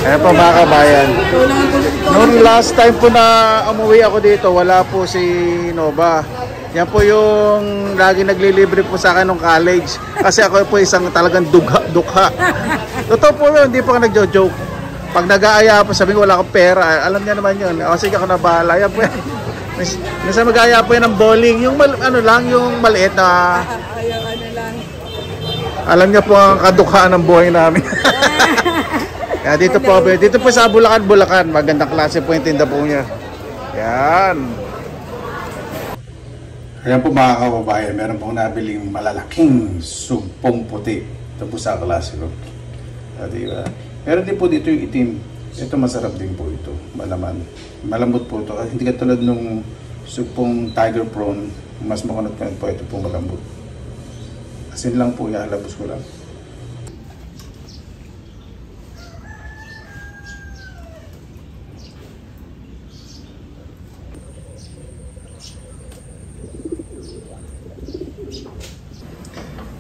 Ayan po mga kabayan. Noong last time po na umuwi ako dito, wala po si Nova. Yan po yung lagi naglilibre po sa akin ng college. Kasi ako po isang talagang dukha. Totoo po yun, hindi po ako nagjo-joke. Pag nag-aaya po, sabi ko wala akong pera. Alam niya naman yun. O sige, ako na bahala. Yan po yan. Minsan mag-aaya po yan ng bowling. Yung yung maliit na... Alam niya po ang kadukhaan ng buhay namin. Kaya dito po sa Bulacan. Magandang klase po yung tinda po niya. Yan. Ayan po mga kababayan, meron pong nabiling malalaking sugpong puti. Ito po sa klase ko. Diba? Meron din po dito yung itim. Ito masarap din po ito. Malaman. Malambot po ito. Hindi katulad nung sugpong tiger prawn. Mas makunat po ito po malambot. Asin lang po yan. Labos ko lang.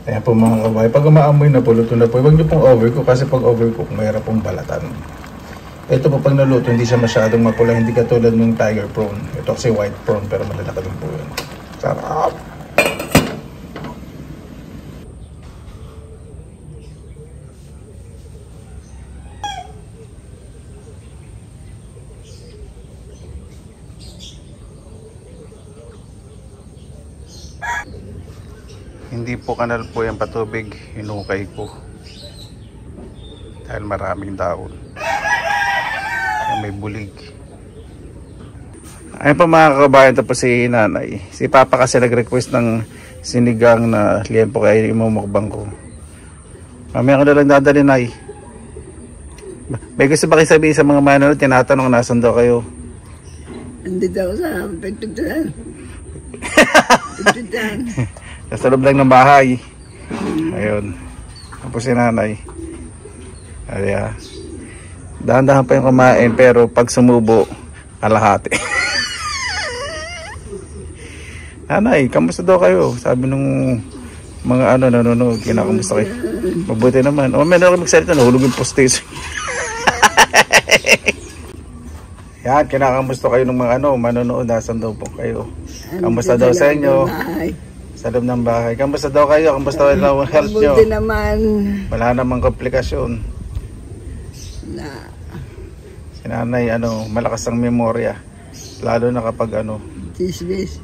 Ayan po mga kabayan, pag umaamoy na po, luto na po, huwag nyo pong overcook kasi pag overcook, mayroon pong balatan. Ito po pag naluto, hindi siya masyadong mapula, hindi katulad ng tiger prawn. Ito kasi white prawn pero malalaki din po yun. Sarap! Hindi po kanal po yung patubig, hinukay ko dahil maraming daon, may bulig. Ayun po mga kabayan, tapos si nanay, si papa kasi nag-request ng sinigang na liempo kaya imumukbang ko. Mamaya ko na lang dadali, nay. May gusto ba kayo sabihin sa mga manonood? Tinatanong nasan daw kayo? Andito ako sa pagtutunan. Sa loob lang ng bahay. Ayun. Tapos si nanay. Ayan. Dahan-dahan pa yung kumain pero pag sumubo, kalahati. Nanay, kamusta daw kayo? Sabi nung mga nanonood, kinakamusta kayo? Mabuti naman. O, meron ako magsalita, nahulog yung postage. Yan, kinakamusta kayo ng mga manonood, nasan daw po kayo? Kamusta daw sa inyo? Sa loob ng bahay. Kamusta daw kayo? Kamusta daw ang health nyo? Mabuti naman. Wala namang komplikasyon. Si nanay, malakas ang memorya. Lalo na kapag Tisbis.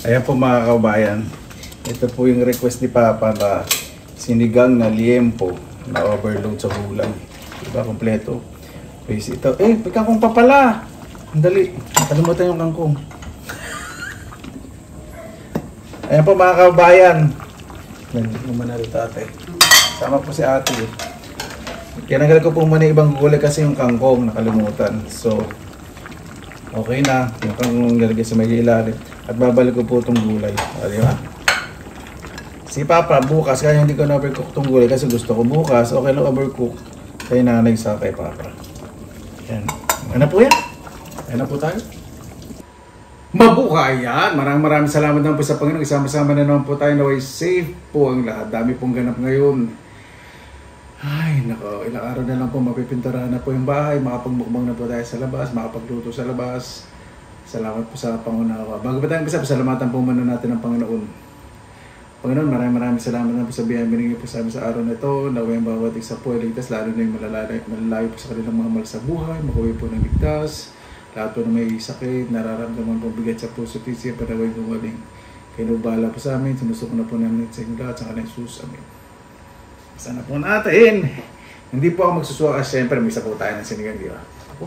Ayan po mga kabayan. Ito po yung request ni Papa na sinigang na liempo na overload sa gulay. Diba? Kompleto. Please ito. Kangkong pa pala. Andali. Kalimutan yung kangkong. Ayan po mga kabayan. Nandiyan naman na rin ate. Sama po si ate. Kinanggal ko po muna ibang gulay kasi yung kangkong nakalimutan. So, okay na. Yung kangkong nilagay sa may ilalim. At babalik ko po itong gulay. O, di ba? Si Papa bukas, kaya hindi ko na-overcook itong gulay kasi gusto ko bukas. Okay lang overcook. Kaya nanay sa kay Papa. Yan. Ano po yan? Ayan na po tayo. Mabuhay yan! Maraming salamat naman po sa Panginoon. Isama-sama na naman po tayo na way safe po ang lahat. Dami pong ganap ngayon. Ay, nako. Ilang araw na lang po mapipinturahan na po yung bahay. Makapagmukbang na po tayo sa labas. Makapagluto sa labas. Salamat po sa pangunawa. Bago pa tayo pasalamatan po muna natin ang Panginoon. Panginoon, maraming salamat na po sa biyaya binigay po sa amin sa araw na ito. Naway ang bawat isa po ay ligtas. Lalo na yung malalayo po sa kanilang mga mahal sa buhay. Makaway po ng ligtas. Lahat po na may sakit, nararamdaman po bigat sa puso, tisya, panaway gumaling. Kinubala po sa amin, sinusok na po namin sa inyo lahat, sa kanang Jesus. Amen. Sana po natin. Hindi po ako magsusuka kasi siyempre may isa po tayo ng sinigang, di ba? Ako.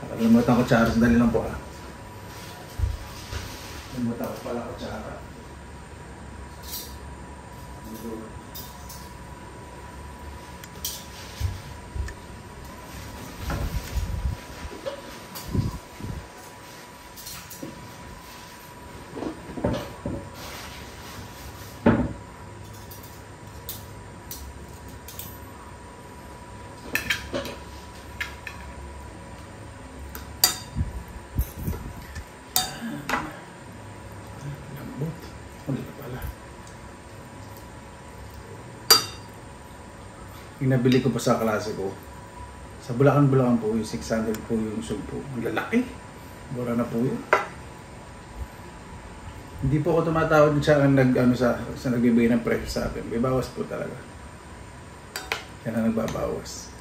Nakalimutan ko tsara, sandali lang po Nakalimutan ko pala ko tsara. malambot. Wala na pala. Yung nabili ko pa sa klase ko, sa Bulacan po, yung 600 po yung sugpo. Ang lalaki. Mura na po yun. Hindi po ako tumatawad sa sa nagbibigay ng presyo sa akin. May bawas po talaga. Yan ang nagbabawas.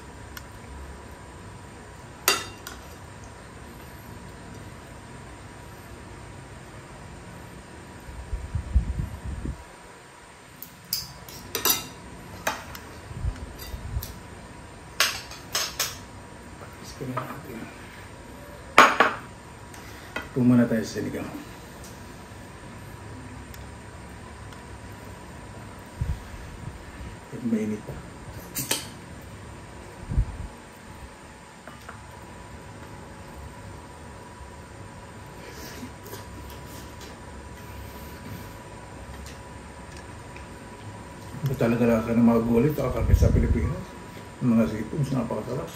Pumana tayo sa sinigang. Mainit pa. Ito talaga lang ng mga gulay, kakakit sa Pilipinas. Yung mga seafoods, napakasarap.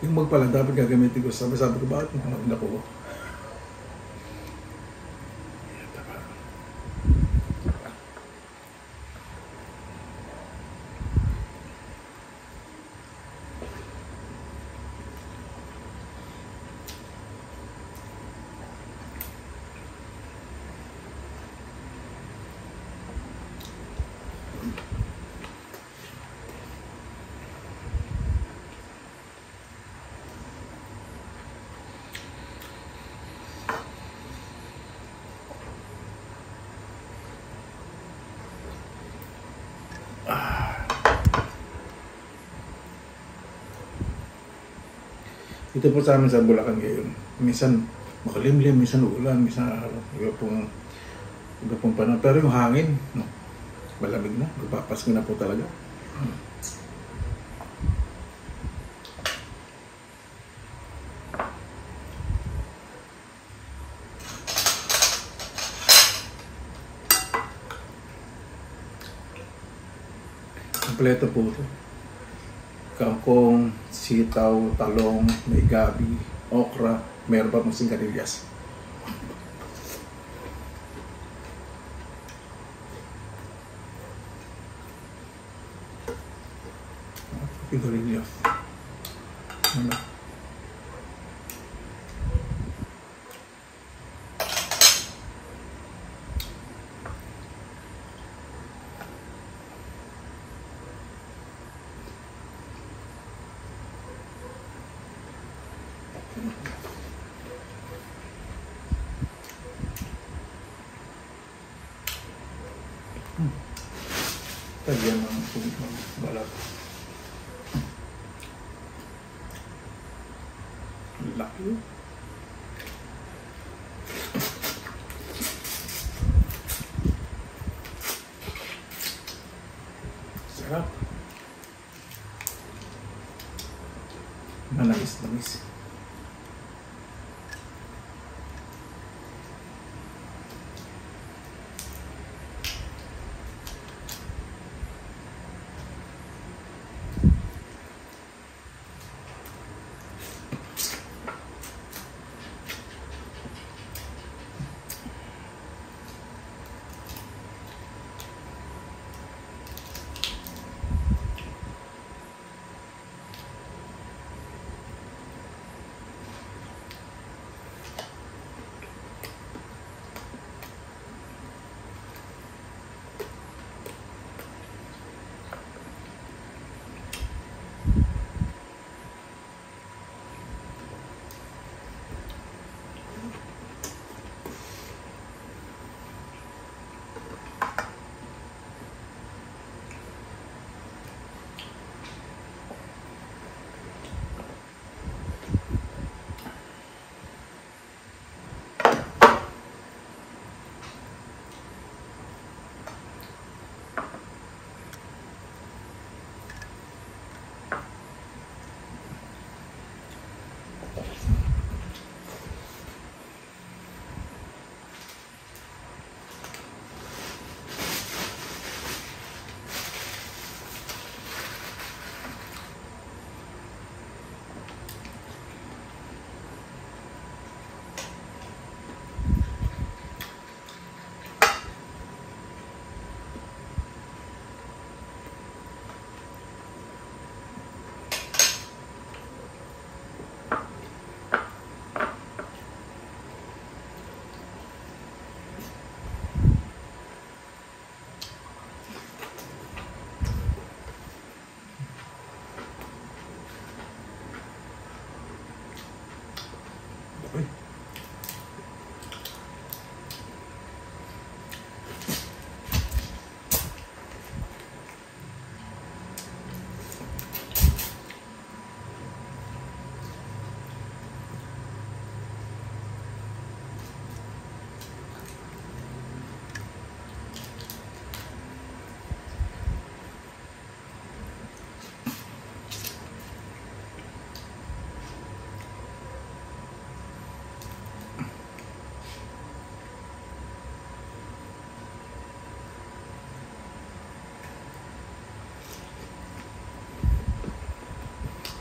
Yung magpala dapat gagamitin ko. Sabi ko, bakit hindi ako? Ito po sa amin sa Bulacan ngayon. Minsan makalimlim, minsan ulan, minsan araw. Iba pong panahon. Pero yung hangin, no, malamig na. Magpapasko na po talaga. Kompleto po ito. Kangkong, sitaw, talong, may gabi, okra, meron pa pong singkadillas. Singkadillas. Ano? Tagyan ng balat. Laki. Sarap. Manamis-namis.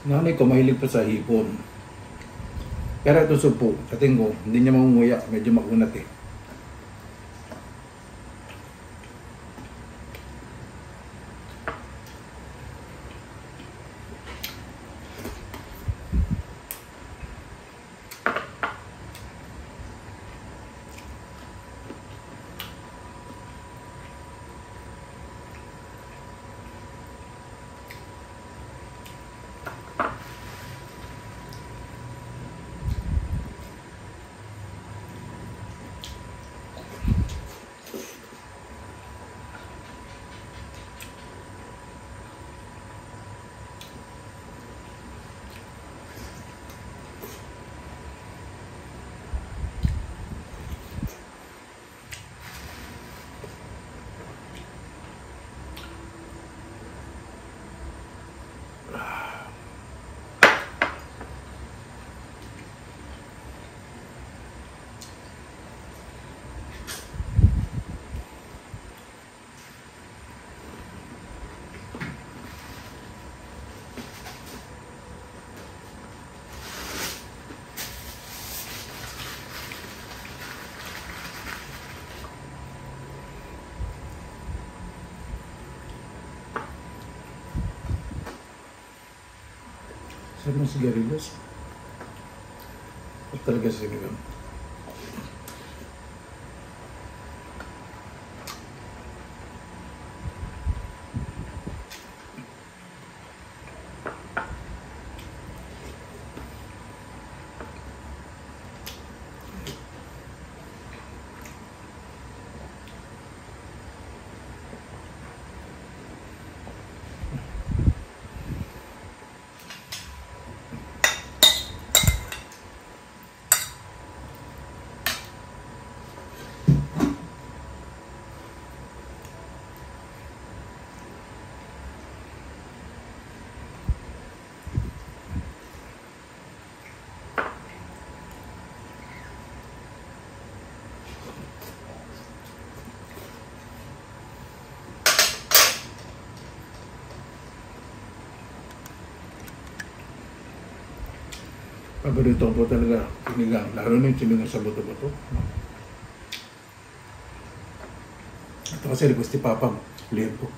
Nanay ko mahilig pa sa hipon. Pero ito supo, kating ko, hindi niya mangunguya, medyo makunat eh. Saan mo sigarilyos? At talaga sinigang. Paborito ko po talaga sinigang, lalo na yung sinigang sa buto-buto. Ito kasi request ni Papa, liyan ko.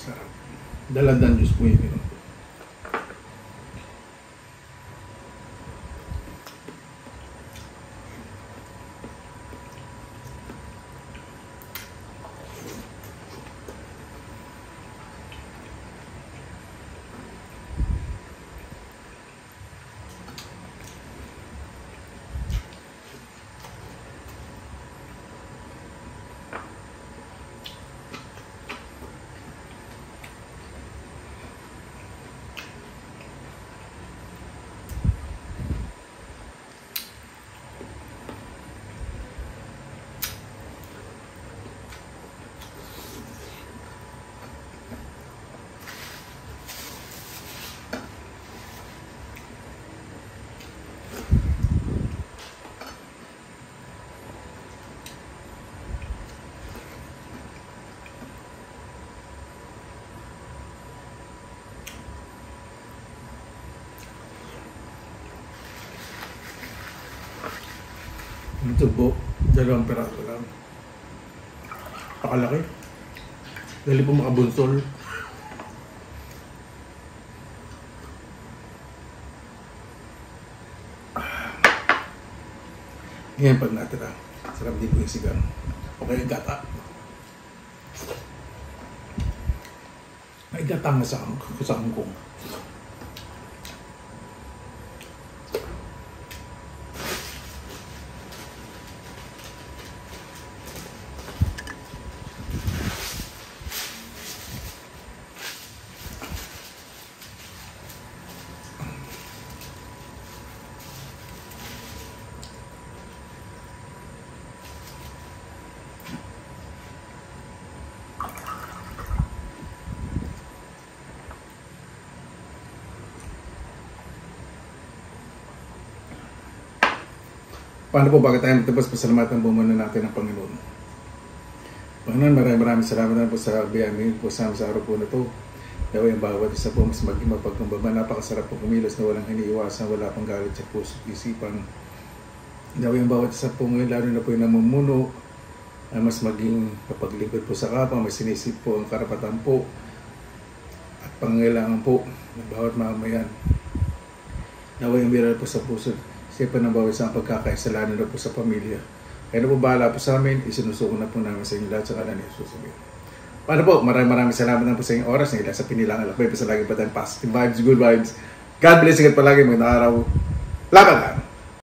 Sarap. Dalandan juice po yun. Ito po, 2 peraso lang. Pakalaki. Dali po makabunsol. Ngayon pag natira, sarap din po yung sigang. Okay, gata. May gata nga sa angkong. Paano po bago tayo matapos, pasalamatan po muna natin ang Panginoon. Panginoon, maraming salamat na po sa biyami po sa araw po na to. Naway ang bawat isa po mas maging mapagkumbaba. Napakasarap po kumilos na walang iniiwasan, wala pang galit sa puso at isipan. Naway ang bawat isa po ngayon, lalo na po yung namumuno, ay mas maging kapaglingkod po sa kapwa, may sinisip po ang karapatan po at pangangailangan po ng bawat mamamayan. Naway ang biral po sa puso, siya ng bawat isang pagkakaisa, lalo na po sa pamilya. Kaya na po bahala po sa amin, isinusuko na po namin sa inyo lahat sa kanan ni Jesus. Paano po? Maraming salamat na po sa inyong oras na ilang sa pinilang alakbay. Basta lagi pa tayong positive vibes, good vibes. God bless you palagi. Magandang araw. Laban lang!